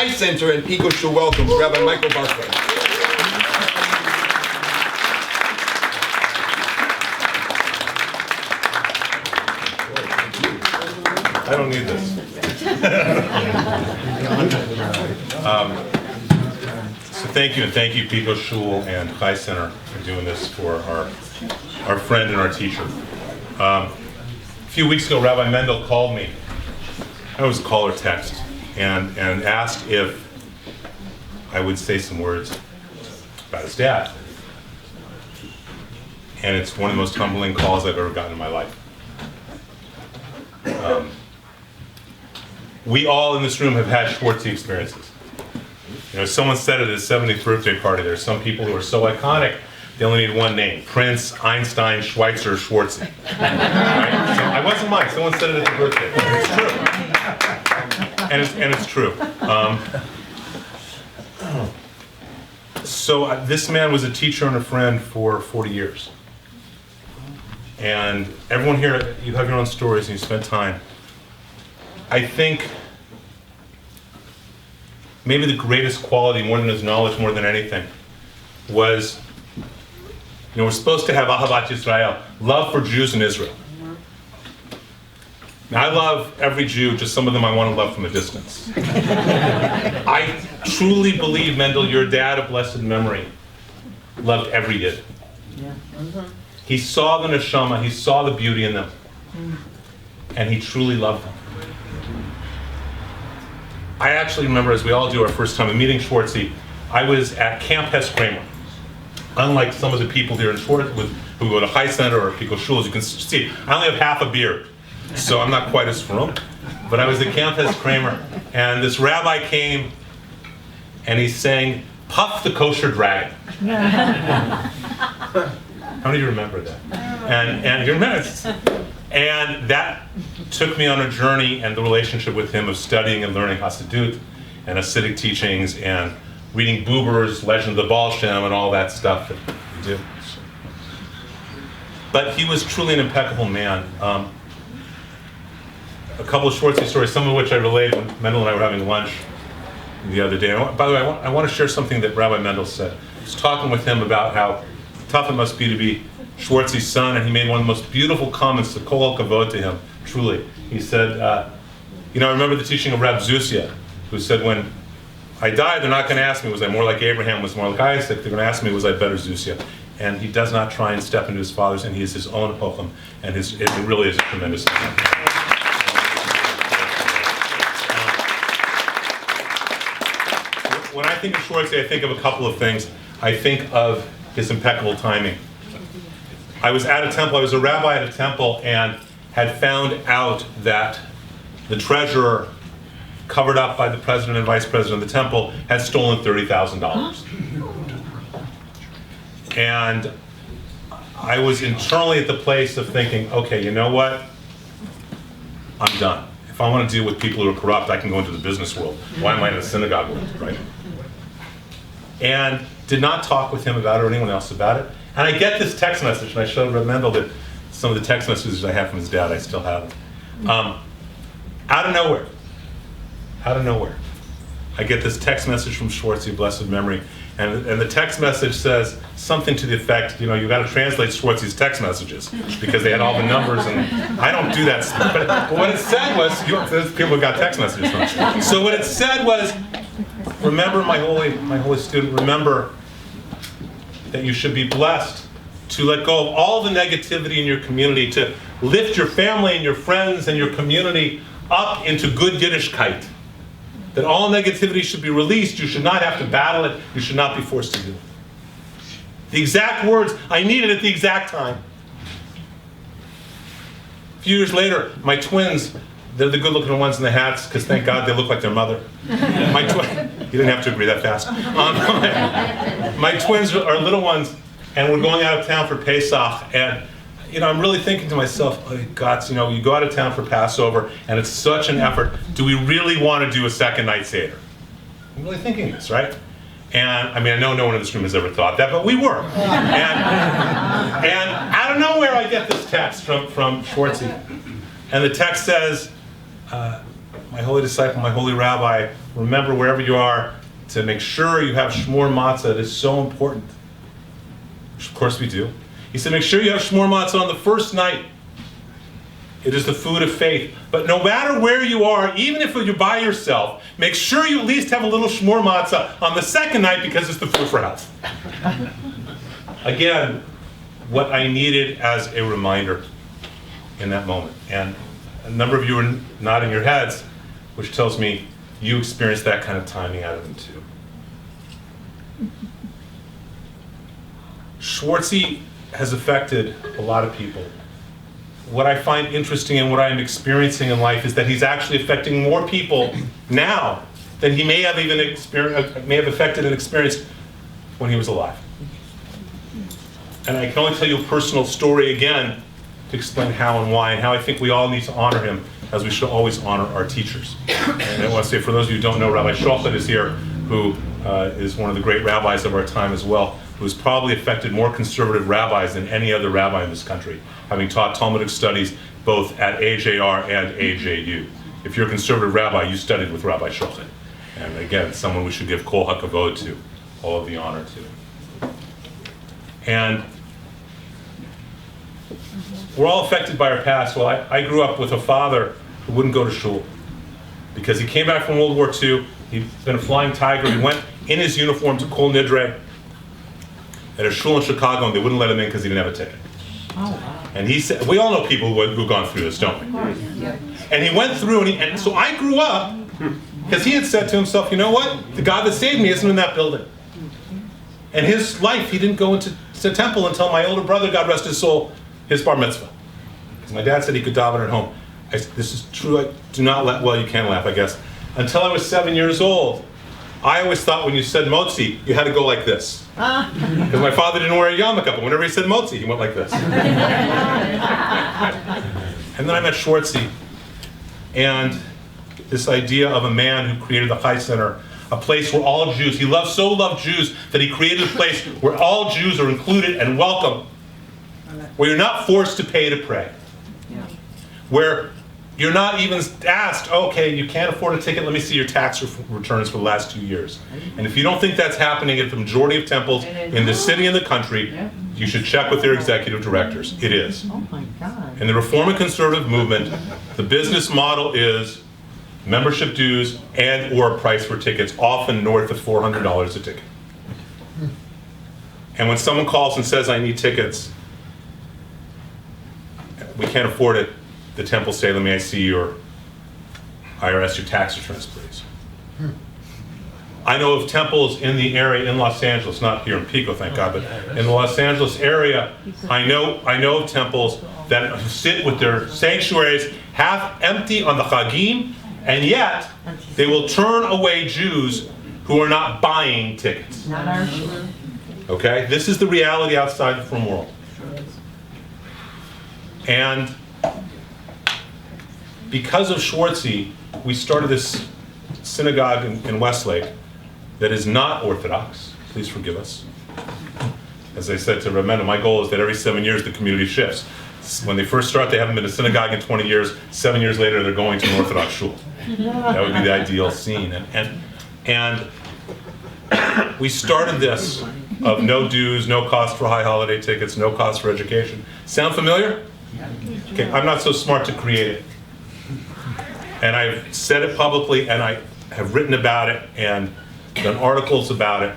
Chai Center and Pico Shul welcomes Rabbi Michael Barclay. I don't need this. So thank you, and thank you, Pico Shul and Chai Center, for doing this for our friend and our teacher. A few weeks ago, Rabbi Mendel called me. I was call or text, and asked if I would say some words about his dad. And it's one of the most humbling calls I've ever gotten in my life. We all in this room have had Schwartzy experiences. You know, someone said at his 70th birthday party, there's some people who are so iconic, they only need one name: Prince, Einstein, Schweitzer, Schwartzy. Right? So I wasn't mine. Someone said it at the birthday. It's true. And it's true. So this man was a teacher and a friend for 40 years. And everyone here, you have your own stories and you spent time. I think maybe the greatest quality, more than his knowledge, more than anything, was, you know, we're supposed to have Ahavat Yisrael, love for Jews in Israel. Now, I love every Jew, just some of them I want to love from a distance. I truly believe, Mendel, your dad of blessed memory, loved every Yid. Yeah. He saw the neshama, he saw the beauty in them, and he truly loved them. I actually remember, as we all do, our first time meeting Schwartzy, I was at Camp Hess Kramer. Unlike some of the people here in Schwartz who go to Chai Center or Pico Shul, as you can see, I only have half a beard, so I'm not quite as frum. But I was at Camp Hess Kramer, and this rabbi came, and he sang, "Puff the Kosher Dragon." How many of you remember that? And you remember it. And that took me on a journey and the relationship with him of studying and learning Hasidut and Hasidic teachings and reading Buber's Legend of the Baal Shem and all that stuff that we do. But he was truly an impeccable man. A couple of Schwartzy stories, some of which I relayed when Mendel and I were having lunch the other day. By the way, I want to share something that Rabbi Mendel said. I was talking with him about how tough it must be to be Schwartzy's son, and he made one of the most beautiful comments, to kol kavod to him, truly. He said, you know, I remember the teaching of Rab Zusia, who said, when I die, they're not going to ask me, was I more like Abraham, was more like Isaac? They're going to ask me, was I better Zusia? And he does not try and step into his father's, and he is his own Chochem, and it really is a tremendous thing. When I think of Schwartzy, I think of a couple of things. I think of his impeccable timing. I was at a temple, I was a rabbi at a temple, and had found out that the treasurer, covered up by the president and vice president of the temple, had stolen $30,000. And I was internally at the place of thinking, okay, you know what? I'm done. If I want to deal with people who are corrupt, I can go into the business world. Why am I in a synagogue world, right? And did not talk with him about it or anyone else about it. And I get this text message, and I showed Reb Mendel that some of the text messages I have from his dad, I still have. Out of nowhere, I get this text message from Schwartzy of blessed memory, and the text message says something to the effect, you know, you got to translate Schwartzy's text messages because they had all the numbers, and I don't do that stuff. But what it said was, there's people who got text messages from. So what it said was, remember, my holy student, remember that you should be blessed to let go of all the negativity in your community, to lift your family and your friends and your community up into good Yiddishkeit. That all negativity should be released. You should not have to battle it. You should not be forced to do it. The exact words, I need it at the exact time. A few years later, my twins, they're the good-looking ones in the hats, because thank God they look like their mother. You didn't have to agree that fast. My twins are little ones, and we're going out of town for Pesach, and you know, I'm really thinking to myself, oh, God, you know, you go out of town for Passover, and it's such an effort. Do we really want to do a second night Seder? I'm really thinking this, right? And I mean, I know no one in this room has ever thought that, but we were. And out of nowhere, I get this text from Schwartzy. And the text says, my holy disciple, my holy rabbi, remember wherever you are to make sure you have shmur matzah. It is so important. Of course we do. He said, make sure you have shmur matzah on the first night. It is the food of faith. But no matter where you are, even if you're by yourself, make sure you at least have a little shmur matzah on the second night because it's the food for health. Again, what I needed as a reminder in that moment. And a number of you are nodding your heads, which tells me you experienced that kind of timing out of them too. Schwartzy has affected a lot of people. What I find interesting and what I'm experiencing in life is that he's actually affecting more people now than he may have even affected and experienced when he was alive. And I can only tell you a personal story again to explain how and why and how I think we all need to honor him as we should always honor our teachers. And I want to say, for those of you who don't know, Rabbi Shochet is here, who is one of the great rabbis of our time as well, who has probably affected more conservative rabbis than any other rabbi in this country, having taught Talmudic studies both at AJR and AJU. If you're a conservative rabbi, you studied with Rabbi Shochet. And again, someone we should give kol hakavod to, all of the honor to. And we're all affected by our past. Well, I grew up with a father who wouldn't go to shul because he came back from World War II. He'd been a flying tiger. He went in his uniform to Kol Nidre at a shul in Chicago, and they wouldn't let him in because he didn't have a ticket. Oh, wow. And he said, we all know people who've gone through this, don't we? And he went through, and so I grew up because he had said to himself, you know what? The God that saved me isn't in that building. And his life, he didn't go into the temple until my older brother, God rest his soul, his bar mitzvah. Because my dad said he could daven at home. This is true. I do not laugh. Well, you can laugh, I guess. Until I was 7 years old, I always thought when you said motzi, you had to go like this. Because my father didn't wear a yarmulke, but whenever he said motzi, he went like this. And then I met Schwartzy, and this idea of a man who created the Chai Center, a place where all Jews, he so loved Jews that he created a place where all Jews are included and welcome, where you're not forced to pay to pray, where you're not even asked, okay, you can't afford a ticket, let me see your tax returns for the last 2 years. And if you don't think that's happening at the majority of temples in the city and the country, you should check with their executive directors. It is. Oh my God. In the Reform and Conservative movement, the business model is membership dues and or a price for tickets, often north of $400 a ticket. And when someone calls and says, I need tickets, we can't afford it, the temple say, let me see your IRS, your tax returns, please. I know of temples in the area in Los Angeles, not here in Pico, thank God, but in the Los Angeles area, I know of temples that sit with their sanctuaries half empty on the Chagim, and yet they will turn away Jews who are not buying tickets. Not our shul. Okay? This is the reality outside the frum world. And because of Schwartzy, we started this synagogue in Westlake that is not Orthodox. Please forgive us. As I said to Rabbi, my goal is that every 7 years the community shifts. When they first start, they haven't been to synagogue in 20 years. 7 years later, they're going to an Orthodox shul. That would be the ideal scene. And we started this of no dues, no cost for high holiday tickets, no cost for education. Sound familiar? Okay, I'm not so smart to create it. And I've said it publicly, and I have written about it and done articles about it.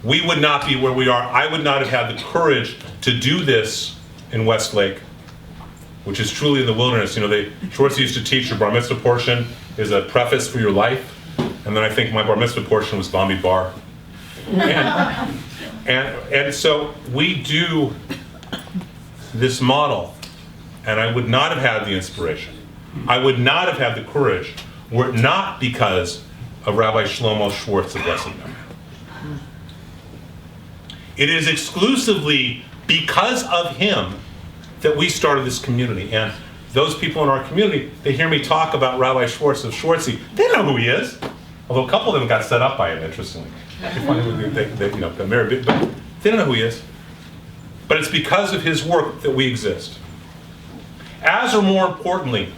We would not be where we are. I would not have had the courage to do this in Westlake, which is truly in the wilderness. You know, Schwartz used to teach your bar mitzvah portion is a preface for your life, and then I think my bar mitzvah portion was Bambi Bar. And so we do this model, and I would not have had the inspiration. I would not have had the courage were it not because of Rabbi Shlomo Schwartz of blessed memory. It is exclusively because of him that we started this community. And those people in our community, they hear me talk about Rabbi Schwartz of Schwartzy. They know who he is. Although a couple of them got set up by him, interestingly. They got married, but they don't know who he is. But it's because of his work that we exist. As or more importantly,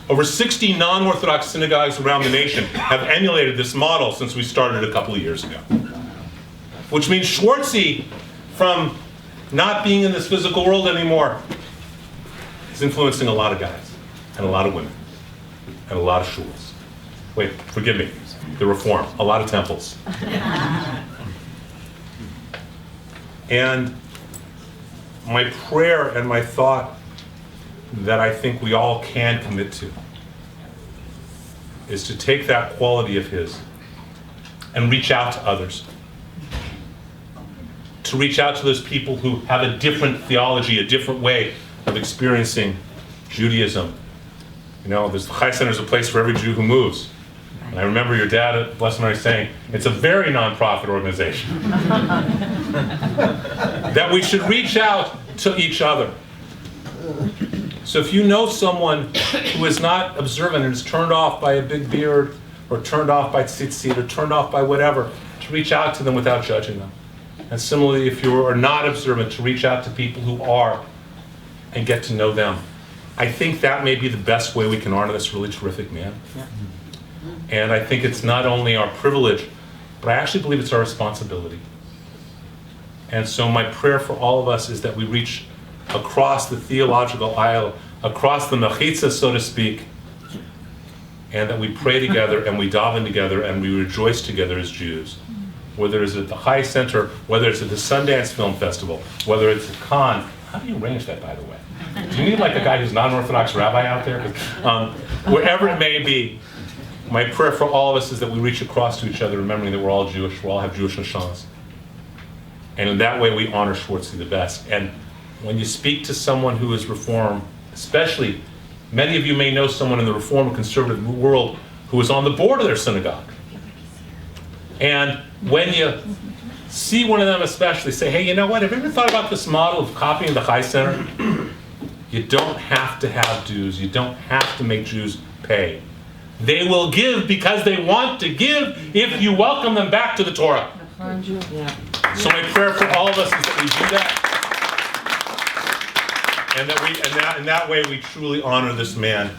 Over 60 non-Orthodox synagogues around the nation have emulated this model since we started a couple of years ago. Which means Schwartzy, from not being in this physical world anymore, is influencing a lot of guys, and a lot of women, and a lot of shuls. Wait, forgive me, the Reform, a lot of temples. And my prayer and my thought that I think we all can commit to is to take that quality of his and reach out to others. To reach out to those people who have a different theology, a different way of experiencing Judaism. You know, the Chai Center is a place for every Jew who moves. And I remember your dad at Blessed Mary saying, it's a very non-profit organization. That we should reach out to each other. So if you know someone who is not observant and is turned off by a big beard, or turned off by tzitzit, or turned off by whatever, to reach out to them without judging them. And similarly, if you are not observant, to reach out to people who are and get to know them. I think that may be the best way we can honor this really terrific man. Yeah. And I think it's not only our privilege, but I actually believe it's our responsibility. And so my prayer for all of us is that we reach across the theological aisle, across the mechitza, so to speak, and that we pray together and we daven together and we rejoice together as Jews. Whether it's at the Chai Center, whether it's at the Sundance Film Festival, whether it's at Cannes. How do you arrange that, by the way? Do you need like a guy who's non-Orthodox rabbi out there? Wherever it may be, my prayer for all of us is that we reach across to each other, remembering that we're all Jewish, we all have Jewish neshamas. And in that way, we honor Schwartzy the best. And when you speak to someone who is Reform, especially, many of you may know someone in the Reform and conservative world who is on the board of their synagogue. And when you see one of them especially, say, hey, you know what, have you ever thought about this model of copying the Chai Center? You don't have to have dues. You don't have to make Jews pay. They will give because they want to give if you welcome them back to the Torah. Yeah. So my prayer for all of us is that we do that. And that in that way we truly honor this man